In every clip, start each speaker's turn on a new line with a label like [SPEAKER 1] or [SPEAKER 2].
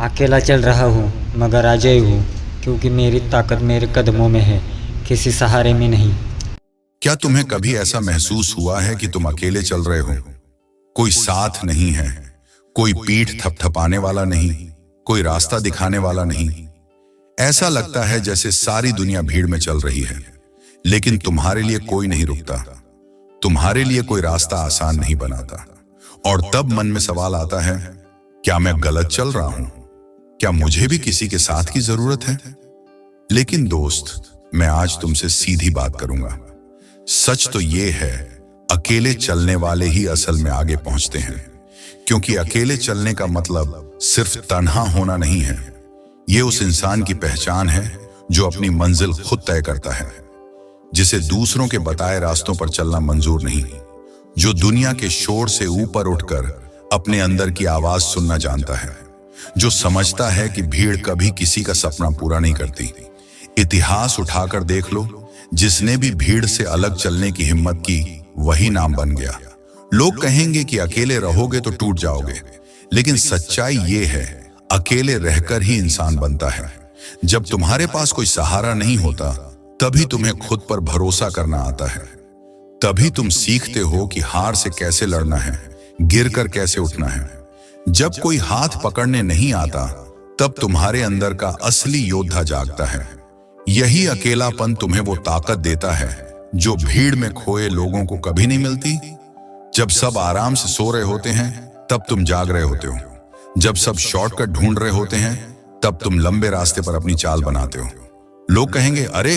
[SPEAKER 1] अकेला चल रहा हूँ मगर अजय हूँ, क्योंकि मेरी ताकत मेरे कदमों में है, किसी सहारे में नहीं।
[SPEAKER 2] क्या तुम्हें कभी ऐसा महसूस हुआ है कि तुम अकेले चल रहे हो? कोई साथ नहीं है, कोई पीठ थपथपाने वाला नहीं, कोई रास्ता दिखाने वाला नहीं। ऐसा लगता है जैसे सारी दुनिया भीड़ में चल रही है, लेकिन तुम्हारे लिए कोई नहीं रुकता, तुम्हारे लिए कोई रास्ता आसान नहीं बनाता। और तब मन में सवाल आता है, क्या मैं गलत चल रहा हूं? क्या मुझे भी किसी के साथ की जरूरत है? लेकिन दोस्त, मैं आज तुमसे सीधी बात करूंगा। सच तो ये है, अकेले चलने वाले ही असल में आगे पहुंचते हैं, क्योंकि अकेले चलने का मतलब सिर्फ तन्हा होना नहीं है। ये उस इंसान की पहचान है जो अपनी मंजिल खुद तय करता है, जिसे दूसरों के बताए रास्तों पर चलना मंजूर नहीं, जो दुनिया के शोर से ऊपर उठकर अपने अंदर की आवाज सुनना जानता है, जो समझता है कि भीड़ कभी किसी का सपना पूरा नहीं करती। इतिहास उठाकर देख लो, जिसने भी भीड़ से अलग चलने की हिम्मत की वही नाम बन गया। लोग कहेंगे कि अकेले रहोगे तो टूट जाओगे, लेकिन सच्चाई ये है, अकेले रहकर ही इंसान बनता है। जब तुम्हारे पास कोई सहारा नहीं होता, तभी तुम्हें खुद पर भरोसा करना आता है। तभी तुम सीखते हो कि हार से कैसे लड़ना है, गिरकर कैसे उठना है। जब कोई हाथ पकड़ने नहीं आता, तब तुम्हारे अंदर का असली योद्धा जागता है। यही अकेलापन तुम्हें वो ताकत देता है जो भीड़ में खोए लोगों को कभी नहीं मिलती। जब सब आराम से सो रहे होते हैं, तब तुम जाग रहे होते हो। जब सब शॉर्टकट ढूंढ रहे होते हैं, तब तुम लंबे रास्ते पर अपनी चाल बनाते हो। लोग कहेंगे, अरे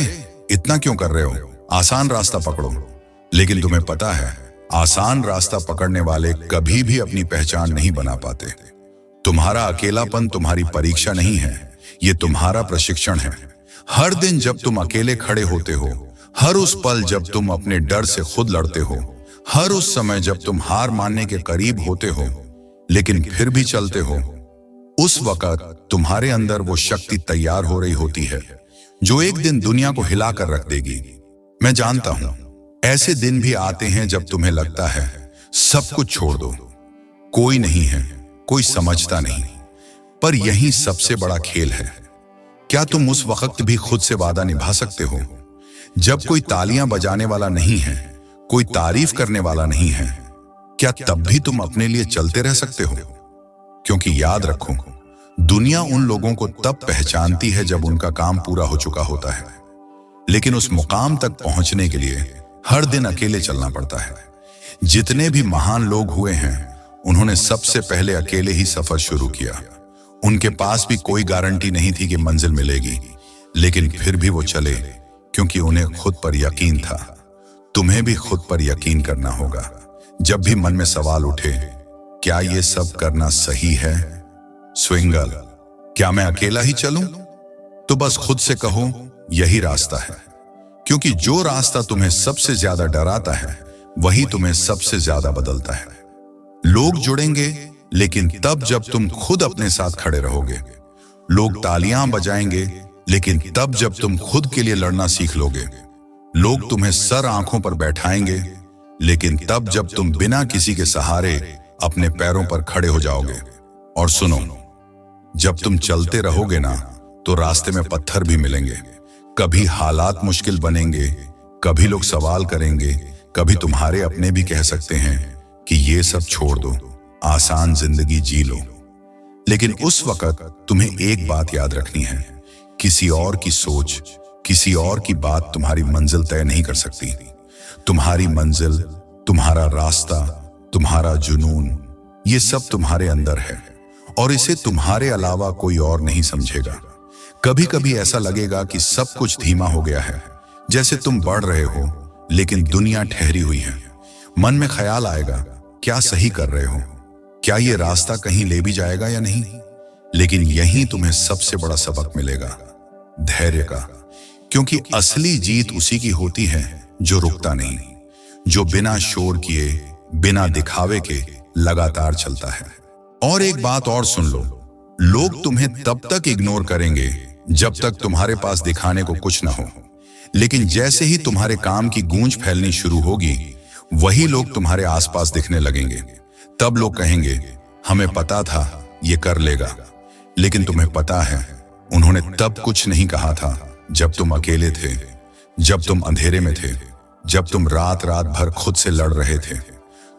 [SPEAKER 2] इतना क्यों कर रहे हो, आसान रास्ता पकड़ो। लेकिन तुम्हें पता है, आसान रास्ता पकड़ने वाले कभी भी अपनी पहचान नहीं बना पाते। तुम्हारा अकेलापन तुम्हारी परीक्षा नहीं है, ये तुम्हारा प्रशिक्षण है। हर दिन जब तुम अकेले खड़े होते हो, हर उस पल जब तुम अपने डर से खुद लड़ते हो, हर उस समय जब तुम हार मानने के करीब होते हो लेकिन फिर भी चलते हो, उस वक्त तुम्हारे अंदर वो शक्ति तैयार हो रही होती है जो एक दिन दुनिया को हिलाकर रख देगी। मैं जानता हूं, ऐसे दिन भी आते हैं जब तुम्हें लगता है सब कुछ छोड़ दो, कोई नहीं है, कोई समझता नहीं। पर यही सबसे बड़ा खेल है। क्या तुम उस वक्त भी खुद से वादा निभा सकते हो? जब कोई तालियां बजाने वाला नहीं है, कोई तारीफ करने वाला नहीं है, क्या तब भी तुम अपने लिए चलते रह सकते हो? क्योंकि याद रखो, दुनिया उन लोगों को तब पहचानती है जब उनका काम पूरा हो चुका होता है। लेकिन उस मुकाम तक पहुंचने के लिए हर दिन अकेले चलना पड़ता है। जितने भी महान लोग हुए हैं, उन्होंने सबसे पहले अकेले ही सफर शुरू किया। उनके पास भी कोई गारंटी नहीं थी कि मंजिल मिलेगी, लेकिन फिर भी वो चले, क्योंकि उन्हें खुद पर यकीन था। तुम्हें भी खुद पर यकीन करना होगा। जब भी मन में सवाल उठे, क्या ये सब करना सही है? स्विंगल, क्या मैं अकेला ही चलूं? तो बस खुद से कहो, यही रास्ता है। क्योंकि जो रास्ता तुम्हें सबसे ज्यादा डराता है, वही तुम्हें सबसे ज्यादा बदलता है। लोग जुड़ेंगे, लेकिन तब जब तुम खुद अपने साथ खड़े रहोगे। लोग तालियां बजाएंगे, लेकिन तब जब तुम खुद के लिए लड़ना सीख लोगे। लोग तुम्हें सर आंखों पर बैठाएंगे, लेकिन तब जब तुम बिना किसी के सहारे अपने पैरों पर खड़े हो जाओगे। और सुनो, जब तुम चलते रहोगे ना, तो रास्ते में पत्थर भी मिलेंगे। कभी हालात मुश्किल बनेंगे, कभी लोग सवाल करेंगे, कभी तुम्हारे अपने भी कह सकते हैं कि ये सब छोड़ दो, आसान जिंदगी जी लो। लेकिन उस वक्त तुम्हें एक बात याद रखनी है, किसी और की सोच, किसी और की बात तुम्हारी मंजिल तय नहीं कर सकती। तुम्हारी मंजिल, तुम्हारा रास्ता, तुम्हारा जुनून, ये सब तुम्हारे अंदर है, और इसे तुम्हारे अलावा कोई और नहीं समझेगा। कभी कभी ऐसा लगेगा कि सब कुछ धीमा हो गया है, जैसे तुम बढ़ रहे हो, लेकिन दुनिया ठहरी हुई है। मन में ख्याल आएगा, क्या सही कर रहे हो? क्या ये रास्ता कहीं ले भी जाएगा या नहीं? लेकिन यहीं तुम्हें सबसे बड़ा सबक मिलेगा, धैर्य का। क्योंकि असली जीत उसी की होती है जो रुकता नहीं, जो बिना शोर किए, बिना दिखावे के लगातार चलता है। और एक बात और सुन लो, लोग तुम्हें तब तक इग्नोर करेंगे जब तक तुम्हारे पास दिखाने को कुछ ना हो। लेकिन जैसे ही तुम्हारे काम की गूंज फैलनी शुरू होगी, वही लोग तुम्हारे आसपास दिखने लगेंगे। तब लोग कहेंगे, हमें पता था ये कर लेगा। लेकिन तुम्हें पता है उन्होंने तब कुछ नहीं कहा था जब तुम अकेले थे, जब तुम अंधेरे में थे, जब तुम रात रात भर खुद से लड़ रहे थे।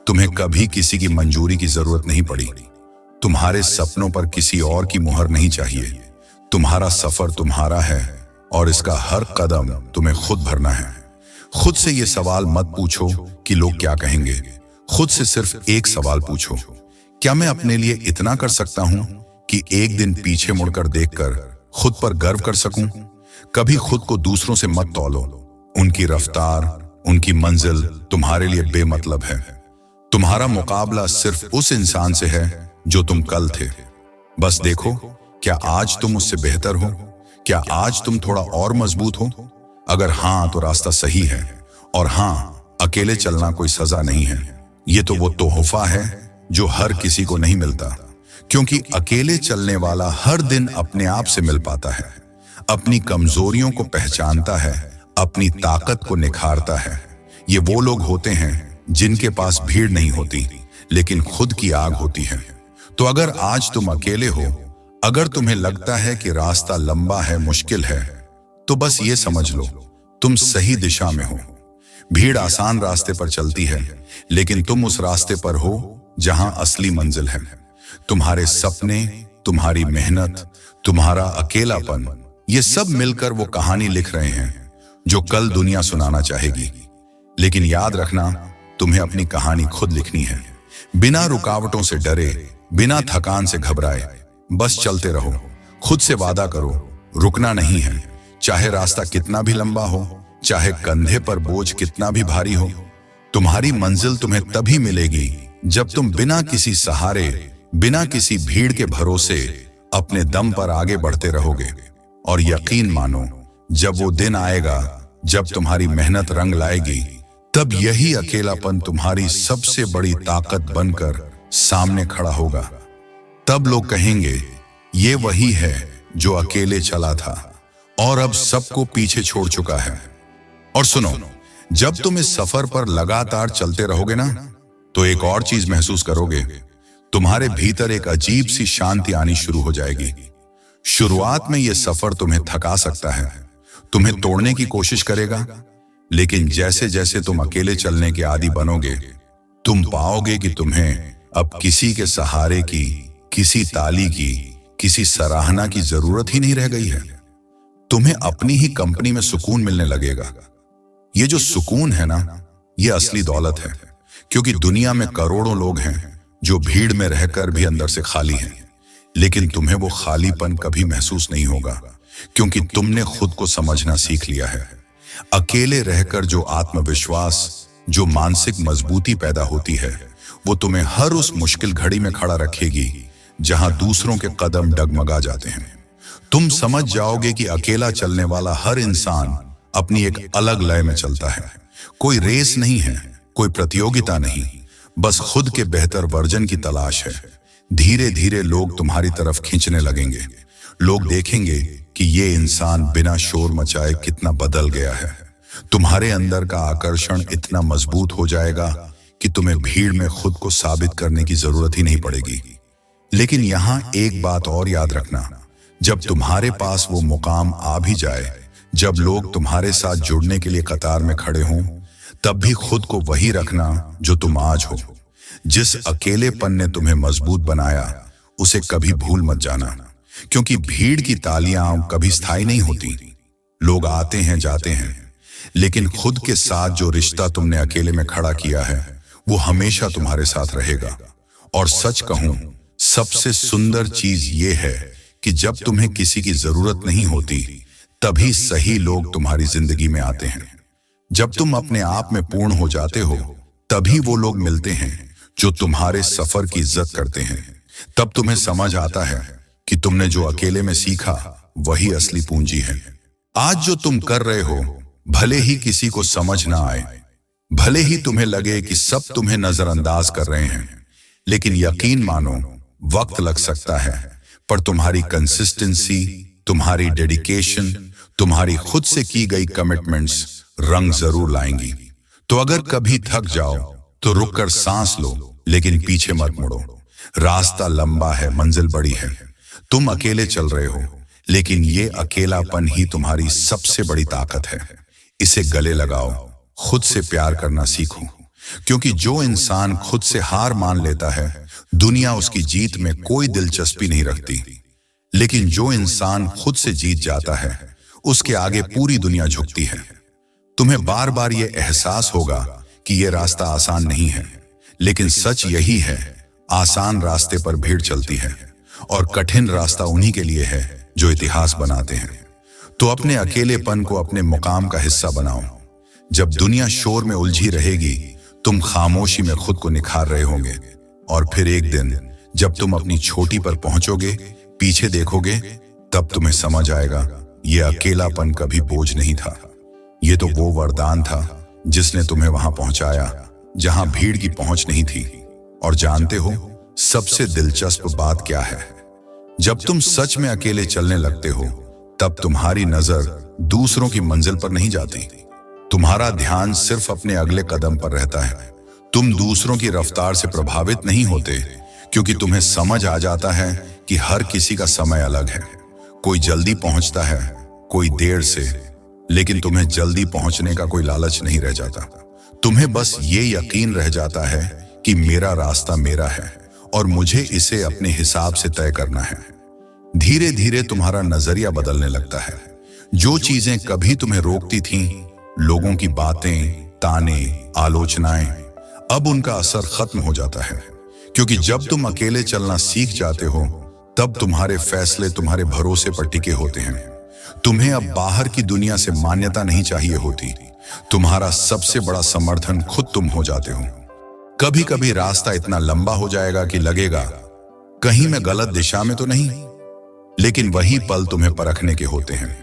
[SPEAKER 2] तुम्हें कभी किसी की मंजूरी की जरूरत नहीं पड़ी। तुम्हारे सपनों पर किसी और की मुहर नहीं चाहिए। तुम्हारा सफर तुम्हारा है और इसका हर कदम तुम्हें खुद भरना है। खुद से ये सवाल मत पूछो कि लोग क्या कहेंगे। खुद से सिर्फ एक सवाल पूछो, क्या मैं अपने लिए इतना कर सकता हूं कि एक दिन पीछे मुड़कर देखकर खुद पर गर्व कर सकूं? कभी खुद को दूसरों से मत तौलो। उनकी रफ्तार, उनकी मंजिल तुम्हारे लिए बेमतलब है। तुम्हारा मुकाबला सिर्फ उस इंसान से है जो तुम कल थे। बस देखो, क्या आज तुम उससे बेहतर हो? क्या आज तुम थोड़ा और मजबूत हो? अगर हां तो रास्ता सही है, और हां, अकेले चलना कोई सजा नहीं है। ये तो वो तोहफा है जो हर किसी को नहीं मिलता, क्योंकि अकेले चलने वाला हर दिन अपने आप से मिल पाता है, अपनी कमजोरियों को पहचानता है, अपनी ताकत को निखारता है। ये वो लोग होते हैं जिनके पास भीड़ नहीं होती, लेकिन खुद की आग होती है। तो अगर आज तुम अकेले हो, अगर तुम्हें लगता है कि रास्ता लंबा है, मुश्किल है, तो बस ये समझ लो, तुम सही दिशा में हो। भीड़ आसान रास्ते पर चलती है, लेकिन तुम उस रास्ते पर हो जहां असली मंजिल है। तुम्हारे सपने, तुम्हारी मेहनत, तुम्हारा अकेलापन, ये सब मिलकर वो कहानी लिख रहे हैं जो कल दुनिया सुनाना चाहेगी। लेकिन याद रखना, तुम्हें अपनी कहानी खुद लिखनी है, बिना रुकावटों से डरे, बिना थकान से घबराए। बस चलते रहो, खुद से वादा करो, रुकना नहीं है। चाहे रास्ता कितना भी लंबा हो, चाहे कंधे पर बोझ कितना भी भारी हो, तुम्हारी मंजिल तुम्हें तभी मिलेगी जब तुम बिना किसी सहारे, बिना किसी भीड़ के भरोसे अपने दम पर आगे बढ़ते रहोगे। और यकीन मानो, जब वो दिन आएगा जब तुम्हारी मेहनत रंग लाएगी, तब यही अकेलापन तुम्हारी सबसे बड़ी ताकत बनकर सामने खड़ा होगा। तब लोग कहेंगे, ये वही है जो अकेले चला था और अब सबको पीछे छोड़ चुका है। और सुनो, जब तुम इस सफर पर लगातार चलते रहोगे ना, तो एक और चीज महसूस करोगे। तुम्हारे भीतर एक अजीब सी शांति आनी शुरू हो जाएगी। शुरुआत में यह सफर तुम्हें थका सकता है, तुम्हें तोड़ने की कोशिश करेगा, लेकिन जैसे जैसे तुम अकेले चलने के आदी बनोगे, तुम पाओगे कि तुम्हें अब किसी के सहारे की, किसी ताली की, किसी सराहना की जरूरत ही नहीं रह गई है। तुम्हें अपनी ही कंपनी में सुकून मिलने लगेगा। ये जो सुकून है ना, ये असली दौलत है, क्योंकि दुनिया में करोड़ों लोग हैं जो भीड़ में रहकर भी अंदर से खाली हैं, लेकिन तुम्हें वो खालीपन कभी महसूस नहीं होगा, क्योंकि तुमने खुद को समझना सीख लिया है। अकेले रहकर जो आत्मविश्वास, जो मानसिक मजबूती पैदा होती है, वो तुम्हें हर उस मुश्किल घड़ी में खड़ा रखेगी जहां दूसरों के कदम डगमगा जाते हैं। तुम समझ जाओगे कि अकेला चलने वाला हर इंसान अपनी एक अलग लय में चलता है। कोई रेस नहीं है, कोई प्रतियोगिता नहीं, बस खुद के बेहतर वर्जन की तलाश है। धीरे धीरे लोग तुम्हारी तरफ खींचने लगेंगे। लोग देखेंगे कि ये इंसान बिना शोर मचाए कितना बदल गया है। तुम्हारे अंदर का आकर्षण इतना मजबूत हो जाएगा कि तुम्हें भीड़ में खुद को साबित करने की जरूरत ही नहीं पड़ेगी। लेकिन यहां एक बात और याद रखना, जब तुम्हारे पास वो मुकाम आ भी जाए, जब लोग तुम्हारे साथ जुड़ने के लिए कतार में खड़े हों, तब भी खुद को वही रखना जो तुम आज हो। जिस अकेलेपन ने तुम्हें मजबूत बनाया, उसे कभी भूल मत जाना, क्योंकि भीड़ की तालियां कभी स्थायी नहीं होती। लोग आते हैं, जाते हैं, लेकिन खुद के साथ जो रिश्ता तुमने अकेले में खड़ा किया है, वो हमेशा तुम्हारे साथ रहेगा। और सच कहूं, सबसे सुंदर चीज ये है कि जब तुम्हें किसी की जरूरत नहीं होती, तभी सही लोग तुम्हारी जिंदगी में आते हैं। जब तुम अपने आप में पूर्ण हो जाते हो, तभी वो लोग मिलते हैं जो तुम्हारे सफर की इज्जत करते हैं। तब तुम्हें समझ आता है कि तुमने जो अकेले में सीखा, वही असली पूंजी है। आज जो तुम कर रहे हो, भले ही किसी को समझ ना आए, भले ही तुम्हें लगे कि सब तुम्हें नजरअंदाज कर रहे हैं, लेकिन यकीन मानो, वक्त लग सकता है, पर तुम्हारी कंसिस्टेंसी, तुम्हारी डेडिकेशन, तुम्हारी खुद से की गई कमिटमेंट्स रंग जरूर लाएंगी। तो अगर कभी थक जाओ तो रुककर सांस लो, लेकिन पीछे मत मुड़ो। रास्ता लंबा है, मंजिल बड़ी है। तुम अकेले चल रहे हो, लेकिन ये अकेलापन ही तुम्हारी सबसे बड़ी ताकत है। इसे गले लगाओ, खुद से प्यार करना सीखो, क्योंकि जो इंसान खुद से हार मान लेता है, दुनिया उसकी जीत में कोई दिलचस्पी नहीं रखती। लेकिन जो इंसान खुद से जीत जाता है, उसके आगे पूरी दुनिया झुकती है। तुम्हें बार बार यह एहसास होगा कि यह रास्ता आसान नहीं है, लेकिन सच यही है, आसान रास्ते पर भीड़ चलती है और कठिन रास्ता उन्हीं के लिए है जो इतिहास बनाते हैं। तो अपने अकेलेपन को अपने मुकाम का हिस्सा बनाओ। जब दुनिया शोर में उलझी रहेगी, तुम खामोशी में खुद को निखार रहे होंगे, और फिर एक दिन जब तुम अपनी छोटी पर पहुंचोगे, पीछे देखोगे, तब तुम्हें समझ आएगा यह अकेलापन कभी बोझ नहीं था। ये तो वो वरदान था जिसने तुम्हें वहां पहुंचाया जहां भीड़ की पहुंच नहीं थी। और जानते हो सबसे दिलचस्प बात क्या है? जब तुम सच में अकेले चलने लगते हो, तब तुम्हारी नजर दूसरों की मंजिल पर नहीं जाती। तुम्हारा ध्यान सिर्फ अपने अगले कदम पर रहता है। तुम दूसरों की रफ्तार से प्रभावित नहीं होते, क्योंकि तुम्हें समझ आ जाता है कि हर किसी का समय अलग है। कोई जल्दी पहुंचता है, कोई देर से, लेकिन तुम्हें जल्दी पहुंचने का कोई लालच नहीं रह जाता। तुम्हें बस ये यकीन रह जाता है कि मेरा रास्ता मेरा है और मुझे इसे अपने हिसाब से तय करना है। धीरे धीरे तुम्हारा नजरिया बदलने लगता है। जो चीजें कभी तुम्हें रोकती थीं, लोगों की बातें, ताने, आलोचनाएं, अब उनका असर खत्म हो जाता है। क्योंकि जब तुम अकेले चलना सीख जाते हो, तब तुम्हारे फैसले तुम्हारे भरोसे पर टिके होते हैं। तुम्हें अब बाहर की दुनिया से मान्यता नहीं चाहिए होती। तुम्हारा सबसे बड़ा समर्थन खुद तुम हो जाते हो। कभी कभी रास्ता इतना लंबा हो जाएगा कि लगेगा कहीं मैं गलत दिशा में तो नहीं, लेकिन वही पल तुम्हें परखने के होते हैं।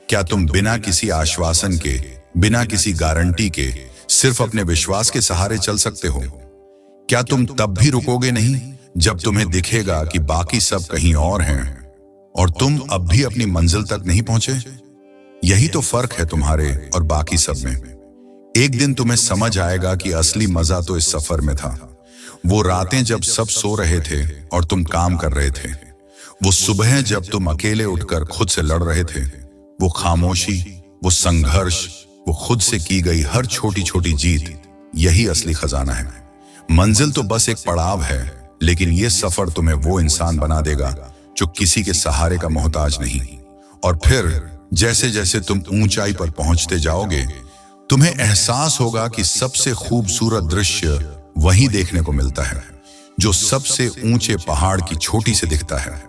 [SPEAKER 2] क्या तुम बिना किसी आश्वासन के, बिना किसी गारंटी के, सिर्फ अपने विश्वास के सहारे चल सकते हो? क्या तुम तब भी रुकोगे नहीं जब तुम्हें दिखेगा कि बाकी सब कहीं और हैं और तुम अब भी अपनी मंजिल तक नहीं पहुंचे? यही तो फर्क है तुम्हारे और बाकी सब में। एक दिन तुम्हें समझ आएगा कि असली मजा तो इस सफर में था। वो रातें जब सब सो रहे थे और तुम काम कर रहे थे, वो सुबह जब तुम अकेले उठकर खुद से लड़ रहे थे, वो खामोशी, वो संघर्ष, वो खुद से की गई हर छोटी छोटी जीत, यही असली खजाना है। मंजिल तो बस एक पड़ाव है, लेकिन ये सफर तुम्हें वो इंसान बना देगा जो किसी के सहारे का मोहताज नहीं। और फिर जैसे जैसे तुम ऊंचाई पर पहुंचते जाओगे, तुम्हें एहसास होगा कि सबसे खूबसूरत दृश्य वही देखने को मिलता है जो सबसे ऊंचे पहाड़ की चोटी से दिखता है।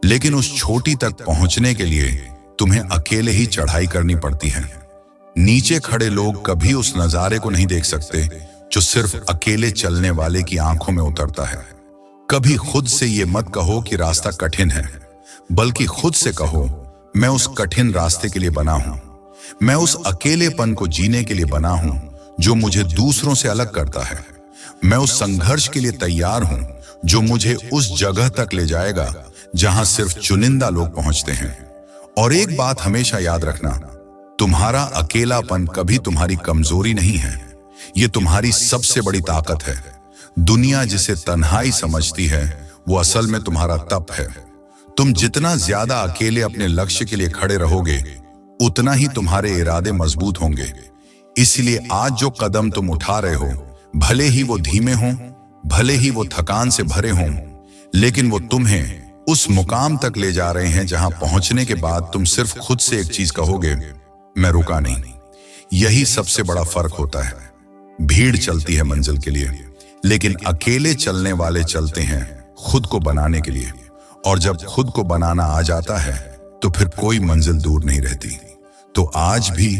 [SPEAKER 2] लेकिन उस चोटी तक पहुंचने के लिए तुम्हें अकेले ही चढ़ाई करनी पड़ती है। नीचे खड़े लोग कभी उस नजारे को नहीं देख सकते जो सिर्फ अकेले चलने वाले की आंखों में उतरता है। कभी खुद से ये मत कहो कि रास्ता कठिन है, बल्कि खुद से कहो, मैं उस कठिन रास्ते के लिए बना हूं। मैं उस अकेलेपन को जीने के लिए बना हूं जो मुझे दूसरों से अलग करता है। मैं उस संघर्ष के लिए तैयार हूं जो मुझे उस जगह तक ले जाएगा जहां सिर्फ चुनिंदा लोग पहुंचते हैं। और एक बात हमेशा याद रखना, तुम्हारा अकेलापन कभी तुम्हारी कमजोरी नहीं है, ये तुम्हारी सबसे बड़ी ताकत है। दुनिया जिसे तन्हाई समझती है, वो असल में तुम्हारा तप है। तुम जितना ज्यादा अकेले अपने लक्ष्य के लिए खड़े रहोगे, उतना ही तुम्हारे इरादे मजबूत होंगे। इसलिए आज जो कदम तुम उठा रहे हो, भले ही वो धीमे हों, भले ही वो थकान से भरे हों, लेकिन वो तुम्हें उस मुकाम तक ले जा रहे हैं जहां पहुंचने के बाद तुम सिर्फ खुद से एक चीज कहोगे, मैं रुका नहीं। यही सबसे बड़ा फर्क होता है। भीड़ चलती है मंजिल के लिए, लेकिन अकेले चलने वाले चलते हैं खुद को बनाने के लिए। और जब खुद को बनाना आ जाता है, तो फिर कोई मंजिल दूर नहीं रहती। तो आज भी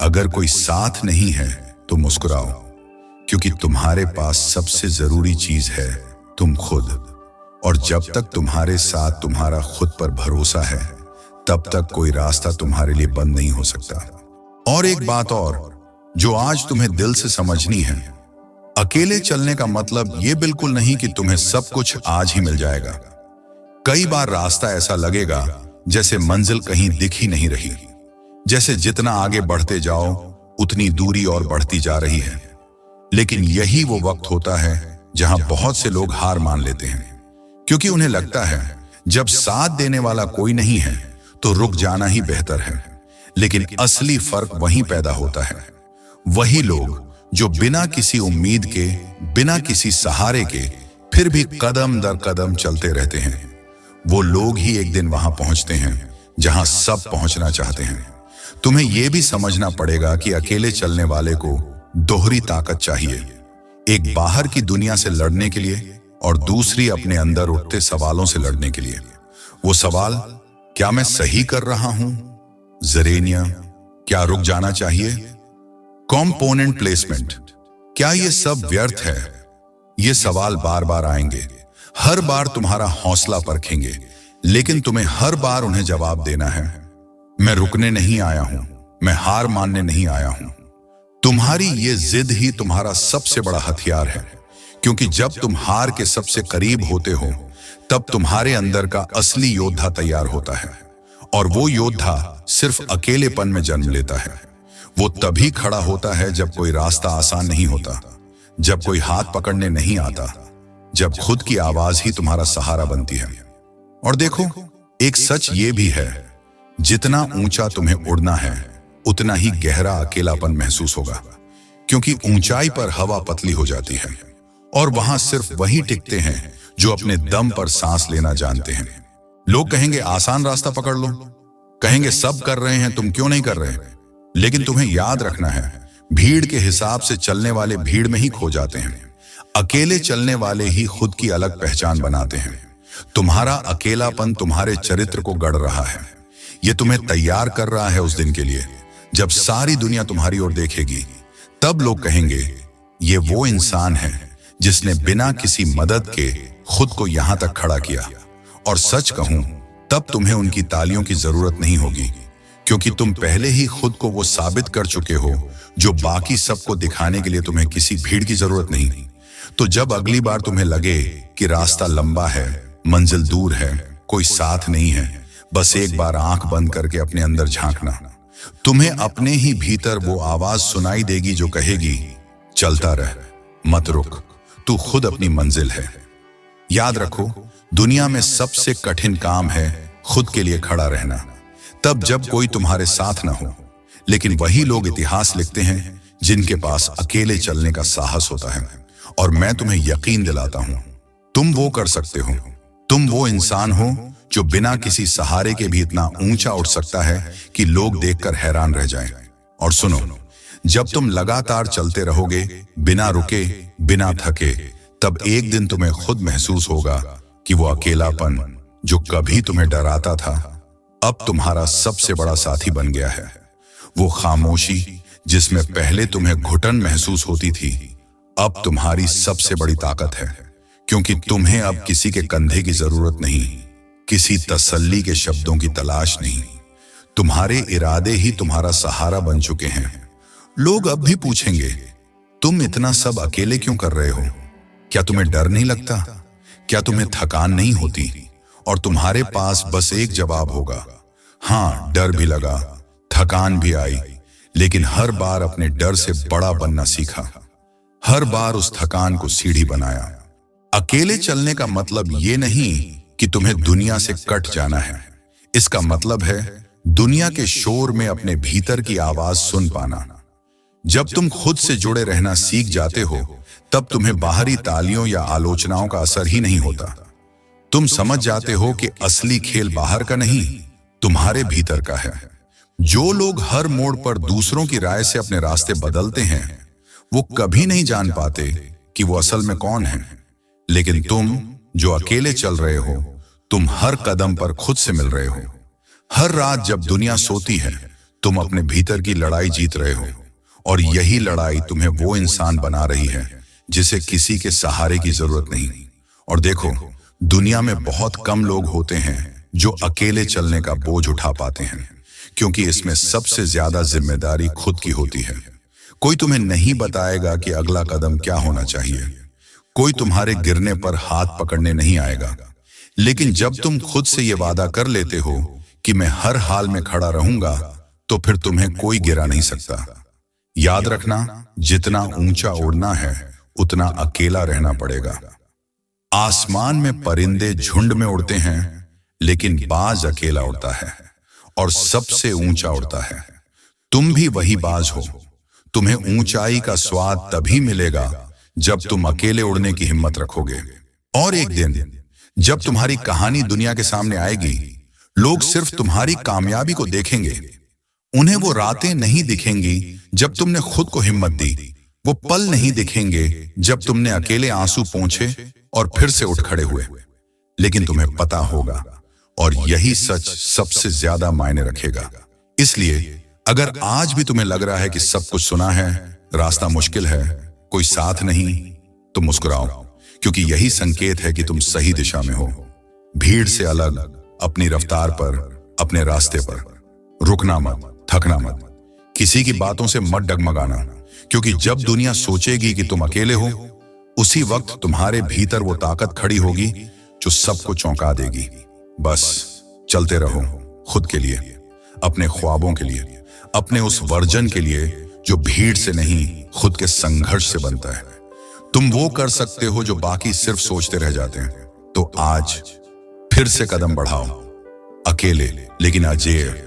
[SPEAKER 2] अगर कोई साथ नहीं है तो मुस्कुराओ, क्योंकि तुम्हारे पास सबसे जरूरी चीज है तुम खुद। और जब तक तुम्हारे साथ तुम्हारा खुद पर भरोसा है, तब तक कोई रास्ता तुम्हारे लिए बंद नहीं हो सकता। और एक बात और जो आज तुम्हें दिल से समझनी है, अकेले चलने का मतलब ये बिल्कुल नहीं कि तुम्हें सब कुछ आज ही मिल जाएगा। कई बार रास्ता ऐसा लगेगा जैसे मंजिल कहीं दिख ही नहीं रही, जैसे जितना आगे बढ़ते जाओ उतनी दूरी और बढ़ती जा रही है। लेकिन यही वो वक्त होता है जहां बहुत से लोग हार मान लेते हैं, क्योंकि उन्हें लगता है जब साथ देने वाला कोई नहीं है तो रुक जाना ही बेहतर है। लेकिन असली फर्क वहीं पैदा होता है। वही लोग जो बिना किसी उम्मीद के, बिना किसी सहारे के, फिर भी कदम दर कदम चलते रहते हैं, वो लोग ही एक दिन वहां पहुंचते हैं जहां सब पहुंचना चाहते हैं। तुम्हें यह भी समझना पड़ेगा कि अकेले चलने वाले को दोहरी ताकत चाहिए, एक बाहर की दुनिया से लड़ने के लिए और दूसरी अपने अंदर उठते सवालों से लड़ने के लिए। वो सवाल, क्या मैं सही कर रहा हूं? जरेनिया, क्या रुक जाना चाहिए? कॉम्पोनेंट प्लेसमेंट, क्या ये सब व्यर्थ है? ये सवाल बार बार आएंगे, हर बार तुम्हारा हौसला परखेंगे, लेकिन तुम्हें हर बार उन्हें जवाब देना है, मैं रुकने नहीं आया हूं, मैं हार मानने नहीं आया हूं। तुम्हारी ये जिद ही तुम्हारा सबसे बड़ा हथियार है, क्योंकि जब तुम हार के सबसे करीब होते हो तब तुम्हारे अंदर का असली योद्धा तैयार होता है। और वो योद्धा सिर्फ अकेलेपन में जन्म लेता है। वो तभी खड़ा होता है जब कोई रास्ता आसान नहीं होता, जब कोई हाथ पकड़ने नहीं आता, जब खुद की आवाज ही तुम्हारा सहारा बनती है। और देखो, एक सच ये भी है, जितना ऊंचा तुम्हें उड़ना है उतना ही गहरा अकेलापन महसूस होगा, क्योंकि ऊंचाई पर हवा पतली हो जाती है और वहां सिर्फ वही टिकते हैं जो अपने दम पर सांस लेना जानते हैं। लोग कहेंगे आसान रास्ता पकड़ लो, कहेंगे सब कर रहे हैं तुम क्यों नहीं कर रहे। लेकिन तुम्हें याद रखना है, भीड़ के हिसाब से चलने वाले भीड़ में ही खो जाते हैं, अकेले चलने वाले ही खुद की अलग पहचान बनाते हैं। तुम्हारा अकेलापन तुम्हारे चरित्र को गढ़ रहा है, ये तुम्हें तैयार कर रहा है उस दिन के लिए जब सारी दुनिया तुम्हारी ओर देखेगी। तब लोग कहेंगे ये वो इंसान है जिसने बिना किसी मदद के खुद को यहां तक खड़ा किया। और सच कहूं, तब तुम्हें उनकी तालियों की जरूरत नहीं होगी, क्योंकि तुम पहले ही खुद को वो साबित कर चुके हो जो बाकी सबको दिखाने के लिए तुम्हें किसी भीड़ की जरूरत नहीं। तो जब अगली बार तुम्हें लगे कि रास्ता लंबा है, मंजिल दूर है, कोई साथ नहीं है, बस एक बार आंख बंद करके अपने अंदर झांकना। तुम्हें अपने ही भीतर वो आवाज सुनाई देगी जो कहेगी, चलता रह, मत रुक, तू खुद अपनी मंजिल है। याद रखो, दुनिया में सबसे कठिन काम है खुद के लिए खड़ा रहना, तब जब कोई तुम्हारे साथ ना हो। लेकिन वही लोग इतिहास लिखते हैं जिनके पास अकेले चलने का साहस होता है। और मैं तुम्हें यकीन दिलाता हूं, तुम वो कर सकते हो। तुम वो इंसान हो जो बिना किसी सहारे के भी इतना ऊंचा उठ सकता है कि लोग देखकर हैरान रह जाएं। और सुनो, जब तुम लगातार चलते रहोगे, बिना रुके, बिना थके, तब एक दिन तुम्हें खुद महसूस होगा कि वो अकेलापन जो कभी तुम्हें डराता था, अब तुम्हारा सबसे बड़ा साथी बन गया है। वो खामोशी जिसमें पहले तुम्हें घुटन महसूस होती थी, अब तुम्हारी सबसे बड़ी ताकत है, क्योंकि तुम्हें अब किसी के कंधे की जरूरत नहीं, किसी तसल्ली के शब्दों की तलाश नहीं। तुम्हारे इरादे ही तुम्हारा सहारा बन चुके हैं। लोग अब भी पूछेंगे, तुम इतना सब अकेले क्यों कर रहे हो? क्या तुम्हें डर नहीं लगता? क्या तुम्हें थकान नहीं होती? और तुम्हारे पास बस एक जवाब होगा, हाँ, डर भी लगा, थकान भी आई, लेकिन हर बार अपने डर से बड़ा बनना सीखा, हर बार उस थकान को सीढ़ी बनाया। अकेले चलने का मतलब ये नहीं कि तुम्हें दुनिया से कट जाना है, इसका मतलब है दुनिया के शोर में अपने भीतर की आवाज सुन पाना। जब तुम खुद से जुड़े रहना सीख जाते हो, तब तुम्हें बाहरी तालियों या आलोचनाओं का असर ही नहीं होता। तुम समझ जाते हो कि असली खेल बाहर का नहीं, तुम्हारे भीतर का है। जो लोग हर मोड़ पर दूसरों की राय से अपने रास्ते बदलते हैं, वो कभी नहीं जान पाते कि वो असल में कौन है। लेकिन तुम जो अकेले चल रहे हो, तुम हर कदम पर खुद से मिल रहे हो। हर रात जब दुनिया सोती है, तुम अपने भीतर की लड़ाई जीत रहे हो, और यही लड़ाई तुम्हें वो इंसान बना रही है जिसे किसी के सहारे की जरूरत नहीं। और देखो, दुनिया में बहुत कम लोग होते हैं जो अकेले चलने का बोझ उठा पाते हैं, क्योंकि इसमें सबसे ज्यादा जिम्मेदारी खुद की होती है। कोई तुम्हें नहीं बताएगा कि अगला कदम क्या होना चाहिए, कोई तुम्हारे गिरने पर हाथ पकड़ने नहीं आएगा। लेकिन जब तुम खुद से ये वादा कर लेते हो कि मैं हर हाल में खड़ा रहूंगा, तो फिर तुम्हें कोई गिरा नहीं सकता। याद रखना, जितना ऊंचा उड़ना है उतना अकेला रहना पड़ेगा। आसमान में परिंदे झुंड में उड़ते हैं, लेकिन बाज अकेला उड़ता है और सबसे ऊंचा उड़ता है। तुम भी वही बाज हो। तुम्हें ऊंचाई का स्वाद तभी मिलेगा जब तुम अकेले उड़ने की हिम्मत रखोगे। और एक दिन जब तुम्हारी कहानी दुनिया के सामने आएगी, लोग सिर्फ तुम्हारी कामयाबी को देखेंगे। उन्हें वो रातें नहीं दिखेंगी जब तुमने खुद को हिम्मत दी, वो पल नहीं दिखेंगे जब तुमने अकेले आंसू पोंछे और फिर से उठ खड़े हुए। लेकिन तुम्हें पता होगा, और यही सच सबसे ज्यादा मायने रखेगा। इसलिए अगर आज भी तुम्हें लग रहा है कि सब कुछ सुना है, रास्ता मुश्किल है, कोई साथ नहीं, तो मुस्कुराओ, क्योंकि यही संकेत है कि तुम सही दिशा में हो। भीड़ से अलग, अपनी रफ्तार पर, अपने रास्ते पर। रुकना मत, थकना मत, किसी की बातों से मत डगमगाना, क्योंकि जब दुनिया सोचेगी कि तुम अकेले हो, उसी वक्त तुम्हारे भीतर वो ताकत खड़ी होगी जो सबको चौंका देगी। बस चलते रहो, खुद के लिए, अपने ख्वाबों के लिए, अपने उस वर्जन के लिए जो भीड़ से नहीं, खुद के संघर्ष से बनता है। तुम वो कर सकते हो जो बाकी सिर्फ सोचते रह जाते हैं। तो आज फिर से कदम बढ़ाओ, अकेले लेकिन अजेय।